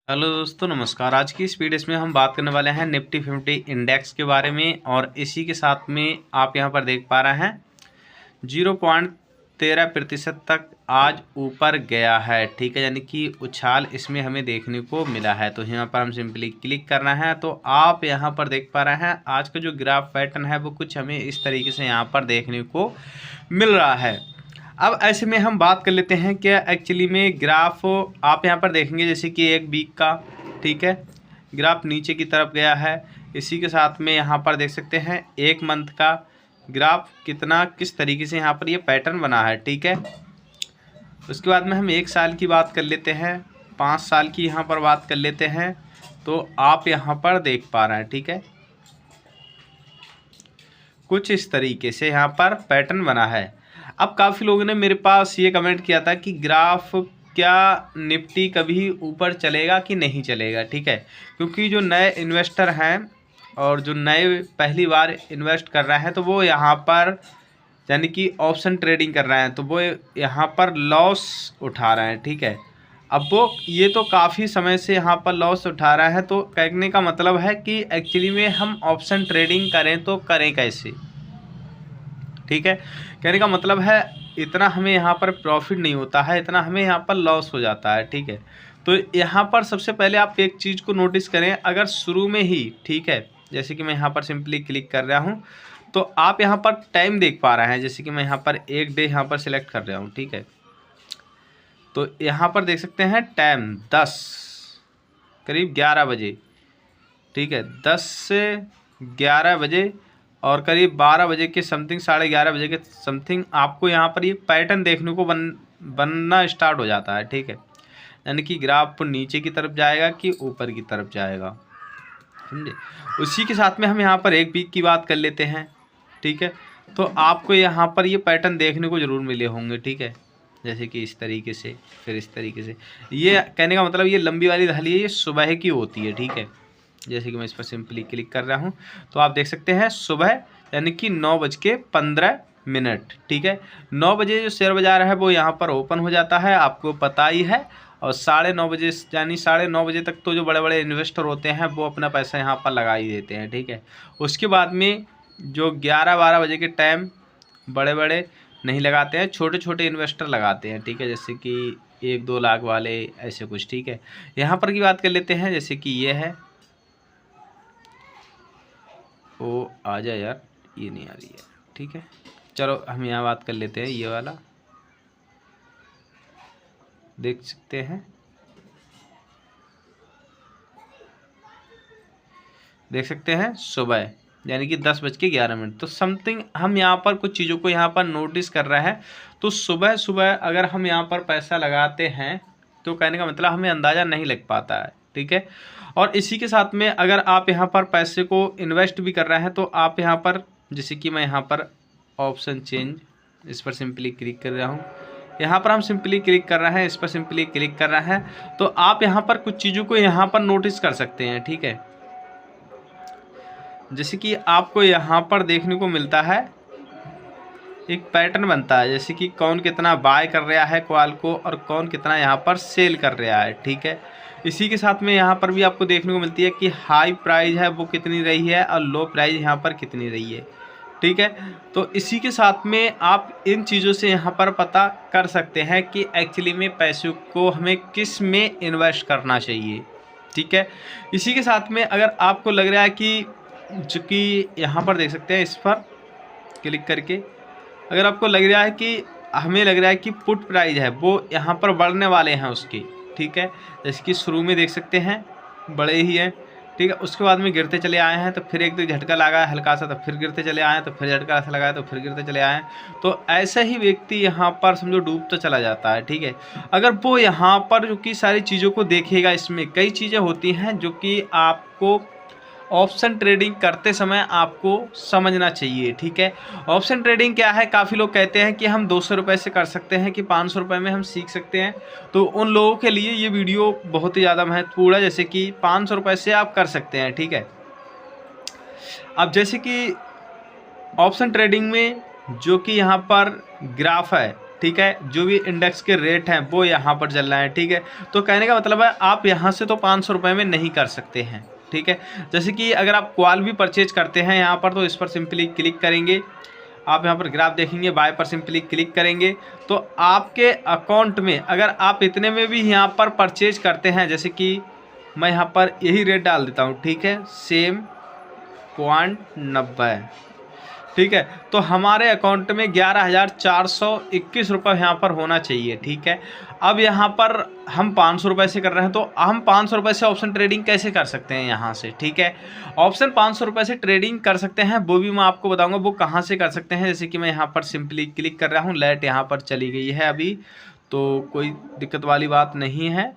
Hello दोस्तों, नमस्कार। आज की इस वीडियो में हम बात करने वाले हैं निफ्टी 50 इंडेक्स के बारे में। और इसी के साथ में आप यहां पर देख पा रहे हैं 0.13% तक आज ऊपर गया है। ठीक है, यानी कि उछाल इसमें हमें देखने को मिला है। तो यहाँ पर हम सिंपली क्लिक करना है। तो आप यहाँ पर देख पा रहे हैं आज का जो ग्राफ पैटर्न है वो कुछ हमें इस तरीके से यहाँ पर देखने को मिल रहा है। अब ऐसे में हम बात कर लेते हैं कि एक्चुअली में ग्राफ आप यहाँ पर देखेंगे जैसे कि एक वीक का, ठीक है, ग्राफ नीचे की तरफ गया है। इसी के साथ में यहाँ पर देख सकते हैं एक मंथ का ग्राफ कितना किस तरीके से यहाँ पर ये पैटर्न बना है। ठीक है, उसके बाद में हम एक साल की बात कर लेते हैं, 5 साल की यहाँ पर बात कर लेते हैं। तो आप यहाँ पर देख पा रहे हैं, ठीक है, कुछ इस तरीके से यहाँ पर पैटर्न बना है। अब काफ़ी लोगों ने मेरे पास ये कमेंट किया था कि ग्राफ क्या निफ्टी कभी ऊपर चलेगा कि नहीं चलेगा। ठीक है, क्योंकि जो नए इन्वेस्टर हैं और जो नए पहली बार इन्वेस्ट कर रहे हैं तो वो यहाँ पर यानी कि ऑप्शन ट्रेडिंग कर रहे हैं, तो वो यहाँ पर लॉस उठा रहे हैं। ठीक है, अब वो ये तो काफ़ी समय से यहाँ पर लॉस उठा रहा है। तो कहने का मतलब है कि एक्चुअली में हम ऑप्शन ट्रेडिंग करें तो करें कैसे। ठीक है, कहने का मतलब है इतना हमें यहाँ पर प्रॉफिट नहीं होता है, इतना हमें यहाँ पर लॉस हो जाता है। ठीक है, तो यहाँ पर सबसे पहले आप एक चीज़ को नोटिस करें, अगर शुरू में ही, ठीक है, जैसे कि मैं यहाँ पर सिंपली क्लिक कर रहा हूँ तो आप यहाँ पर टाइम देख पा रहे हैं। जैसे कि मैं यहाँ पर एक डे यहाँ पर सिलेक्ट कर रहा हूँ, ठीक है, तो यहाँ पर देख सकते हैं टाइम 10 करीब 11 बजे, ठीक है, 10 से 11 बजे और करीब 12 बजे के समथिंग, 11:30 बजे के समथिंग आपको यहाँ पर ये पैटर्न देखने को बनना स्टार्ट हो जाता है। ठीक है, यानी कि ग्राफ नीचे की तरफ जाएगा कि ऊपर की तरफ जाएगा, समझे। उसी के साथ में हम यहाँ पर एक वीक की बात कर लेते हैं। ठीक है, तो आपको यहाँ पर ये पैटर्न देखने को ज़रूर मिले होंगे। ठीक है, जैसे कि इस तरीके से, फिर इस तरीके से। ये कहने का मतलब ये लंबी वाली धाली है, ये सुबह की होती है। ठीक है, जैसे कि मैं इस पर सिंपली क्लिक कर रहा हूँ तो आप देख सकते हैं सुबह यानी कि 9:15। ठीक है, 9 बजे जो शेयर बाजार है वो यहाँ पर ओपन हो जाता है, आपको पता ही है। और 9:30 बजे यानी 9:30 बजे तक तो जो बड़े बड़े इन्वेस्टर होते हैं वो अपना पैसा यहाँ पर लगा ही देते हैं। ठीक है, उसके बाद में जो 11-12 बजे के टाइम बड़े बड़े नहीं लगाते हैं, छोटे छोटे इन्वेस्टर लगाते हैं। ठीक है, जैसे कि 1-2 लाख वाले ऐसे कुछ। ठीक है, यहाँ पर की बात कर लेते हैं, जैसे कि ये है, ओ आ जा यार, ये नहीं आ रही है। ठीक है, चलो हम यहाँ बात कर लेते हैं, ये वाला देख सकते हैं, देख सकते हैं सुबह यानी कि 10:11। तो समथिंग हम यहाँ पर कुछ चीज़ों को यहाँ पर नोटिस कर रहे हैं। तो सुबह सुबह अगर हम यहाँ पर पैसा लगाते हैं तो कहने का मतलब हमें अंदाज़ा नहीं लग पाता है। ठीक है, और इसी के साथ में अगर आप यहाँ पर पैसे को इन्वेस्ट भी कर रहे हैं तो आप यहाँ पर, जैसे कि मैं यहाँ पर ऑप्शन चेंज, इस पर सिंपली क्लिक कर रहा हूँ, यहाँ पर हम सिंपली क्लिक कर रहे हैं, इस पर सिंपली क्लिक कर रहे हैं, तो आप यहाँ पर कुछ चीज़ों को यहाँ पर नोटिस कर सकते हैं। ठीक है, जैसे कि आपको यहाँ पर देखने को मिलता है एक पैटर्न बनता है, जैसे कि कौन कितना बाय कर रहा है कॉल को और कौन कितना यहाँ पर सेल कर रहा है। ठीक है, इसी के साथ में यहाँ पर भी आपको देखने को मिलती है कि हाई प्राइस है वो कितनी रही है और लो प्राइस यहाँ पर कितनी रही है। ठीक है, तो इसी के साथ में आप इन चीज़ों से यहाँ पर पता कर सकते हैं कि एक्चुअली में पैसों को हमें किस में इन्वेस्ट करना चाहिए। ठीक है, इसी के साथ में अगर आपको लग रहा है कि चूँकि यहाँ पर देख सकते हैं, इस पर क्लिक करके अगर आपको लग रहा है कि हमें लग रहा है कि पुट प्राइस है वो यहाँ पर बढ़ने वाले हैं उसके। ठीक है, जैसे कि शुरू में देख सकते हैं बड़े ही हैं। ठीक है, उसके बाद में गिरते चले आए हैं, तो फिर एक दो झटका लगा है हल्का सा, तो फिर गिरते चले आए हैं, तो फिर झटका सा लगा है, तो फिर गिरते चले आए हैं। तो ऐसा ही व्यक्ति यहाँ पर समझो डूबता चला जाता है। ठीक है, अगर वो यहाँ पर जो कि सारी चीज़ों को देखेगा, इसमें कई चीज़ें होती हैं जो कि आपको ऑप्शन ट्रेडिंग करते समय आपको समझना चाहिए। ठीक है, ऑप्शन ट्रेडिंग क्या है, काफ़ी लोग कहते हैं कि हम 200 रुपये से कर सकते हैं कि 500 रुपये में हम सीख सकते हैं। तो उन लोगों के लिए ये वीडियो बहुत ही ज़्यादा महत्वपूर्ण है, जैसे कि 500 रुपये से आप कर सकते हैं। ठीक है, अब जैसे कि ऑप्शन ट्रेडिंग में जो कि यहाँ पर ग्राफ है, ठीक है, जो भी इंडेक्स के रेट हैं वो यहाँ पर चल रहे हैं, ठीक है। तो कहने का मतलब है आप यहाँ से तो 500 रुपये में नहीं कर सकते हैं, ठीक है। जैसे कि अगर आप कॉल भी परचेज करते हैं यहाँ पर, तो इस पर सिंपली क्लिक करेंगे, आप यहाँ पर ग्राफ देखेंगे, बाय पर सिंपली क्लिक करेंगे तो आपके अकाउंट में अगर आप इतने में भी यहाँ पर परचेज करते हैं, जैसे कि मैं यहाँ पर यही रेट डाल देता हूँ, ठीक है, सेम 0.90, ठीक है। तो हमारे अकाउंट में 11,421 रुपये यहाँ पर होना चाहिए, ठीक है। अब यहाँ पर हम 500 रुपये से कर रहे हैं, तो हम 500 रुपये से ऑप्शन ट्रेडिंग कैसे कर सकते हैं यहाँ से, ठीक है। ऑप्शन 500 रुपये से ट्रेडिंग कर सकते हैं, वो भी मैं आपको बताऊंगा वो कहाँ से कर सकते हैं। जैसे कि मैं यहाँ पर सिंपली क्लिक कर रहा हूँ, लाइट यहाँ पर चली गई है अभी, तो कोई दिक्कत वाली बात नहीं है।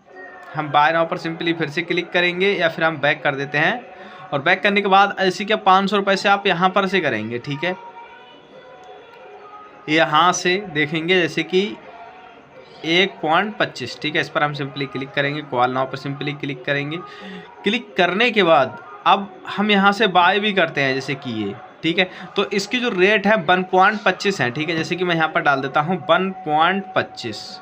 हम बाय नाउ पर सिंपली फिर से क्लिक करेंगे या फिर हम बैक कर देते हैं, और बैक करने के बाद ऐसी क्या 500 रुपये से आप यहाँ पर से करेंगे, ठीक है। यहाँ से देखेंगे जैसे कि 1.25, ठीक है, इस पर हम सिंपली क्लिक करेंगे, कॉल नाउ पर सिंपली क्लिक करेंगे। क्लिक करने के बाद अब हम यहाँ से बाय भी करते हैं, जैसे कि ये, ठीक है। तो इसकी जो रेट है 1.25 है, ठीक है। जैसे कि मैं यहाँ पर डाल देता हूँ 1.25,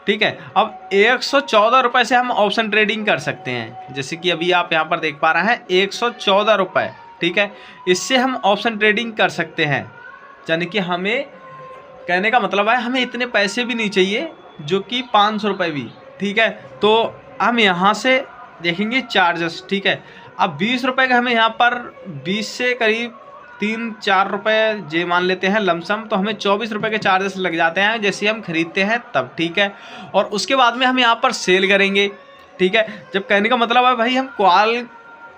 ठीक है। अब 114 रुपये से हम ऑप्शन ट्रेडिंग कर सकते हैं, जैसे कि अभी आप यहाँ पर देख पा रहे हैं 114 रुपये, ठीक है। इससे हम ऑप्शन ट्रेडिंग कर सकते हैं, यानी कि हमें कहने का मतलब है हमें इतने पैसे भी नहीं चाहिए, जो कि 500 रुपये भी, ठीक है। तो हम यहाँ से देखेंगे चार्जेस, ठीक है। अब 20 रुपये का हमें यहाँ पर 20 से करीब 3-4 रुपये जे मान लेते हैं लमसम, तो हमें 24 रुपये के चार्जेस लग जाते हैं जैसे हम खरीदते हैं तब, ठीक है। और उसके बाद में हम यहाँ पर सेल करेंगे, ठीक है। जब कहने का मतलब है भाई हम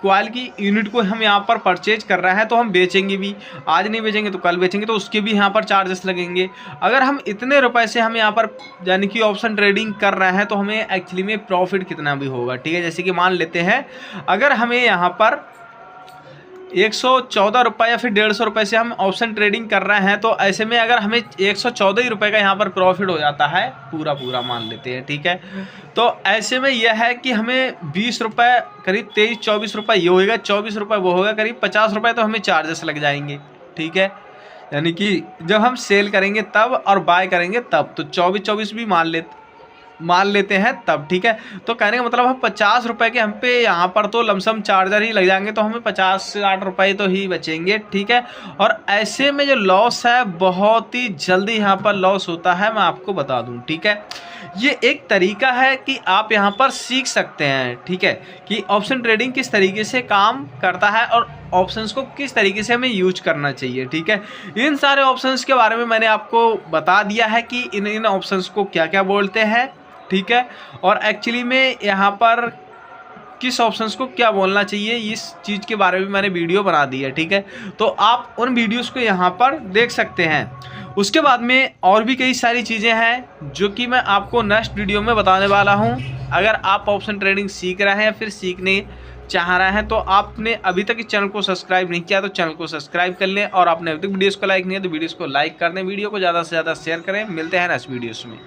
कॉल की यूनिट को हम यहाँ पर परचेज कर रहे हैं, तो हम बेचेंगे भी, आज नहीं बेचेंगे तो कल बेचेंगे, तो उसके भी यहाँ पर चार्जेस लगेंगे। अगर हम इतने रुपए से हम यहाँ पर यानी कि ऑप्शन ट्रेडिंग कर रहे हैं, तो हमें एक्चुअली में प्रॉफिट कितना भी होगा, ठीक है। जैसे कि मान लेते हैं अगर हमें यहाँ पर 114 रुपये या फिर 150 रुपये से हम ऑप्शन ट्रेडिंग कर रहे हैं, तो ऐसे में अगर हमें 114 ही रुपये का यहाँ पर प्रॉफिट हो जाता है, पूरा मान लेते हैं, ठीक है। तो ऐसे में यह है कि हमें 20 रुपये करीब 23-24 रुपये ये होगा, 24 रुपये वो होगा, करीब 50 रुपये तो हमें चार्जेस लग जाएंगे, ठीक है। यानी कि जब हम सेल करेंगे तब और बाय करेंगे तब, तो 24-24 भी मान लेते हैं तब, ठीक है। तो कहने का मतलब हम 50 रुपये के हम पे यहाँ पर तो लमसम चार्जर ही लग जाएंगे, तो हमें 50 से 60 रुपये तो ही बचेंगे, ठीक है। और ऐसे में जो लॉस है बहुत ही जल्दी यहाँ पर लॉस होता है, मैं आपको बता दूँ, ठीक है। ये एक तरीका है कि आप यहाँ पर सीख सकते हैं, ठीक है, कि ऑप्शन ट्रेडिंग किस तरीके से काम करता है और ऑप्शंस को किस तरीके से हमें यूज करना चाहिए, ठीक है। इन सारे ऑप्शंस के बारे में मैंने आपको बता दिया है कि इन ऑप्शंस को क्या क्या बोलते हैं, ठीक है। और एक्चुअली में यहाँ पर किस ऑप्शंस को क्या बोलना चाहिए, इस चीज़ के बारे में मैंने वीडियो बना दी है, ठीक है। तो आप उन वीडियोस को यहाँ पर देख सकते हैं। उसके बाद में और भी कई सारी चीज़ें हैं जो कि मैं आपको नेक्स्ट वीडियो में बताने वाला हूँ। अगर आप ऑप्शन ट्रेडिंग सीख रहे हैं या फिर सीखने चाह रहे हैं, तो आपने अभी तक इस चैनल को सब्सक्राइब नहीं किया तो चैनल को सब्सक्राइब कर लें, और आपने अभी तक वीडियोज़ को लाइक नहीं है तो वीडियोज़ को लाइक कर दें, वीडियो को ज़्यादा से ज़्यादा शेयर करें। मिलते हैं नेक्स्ट वीडियोज़ में।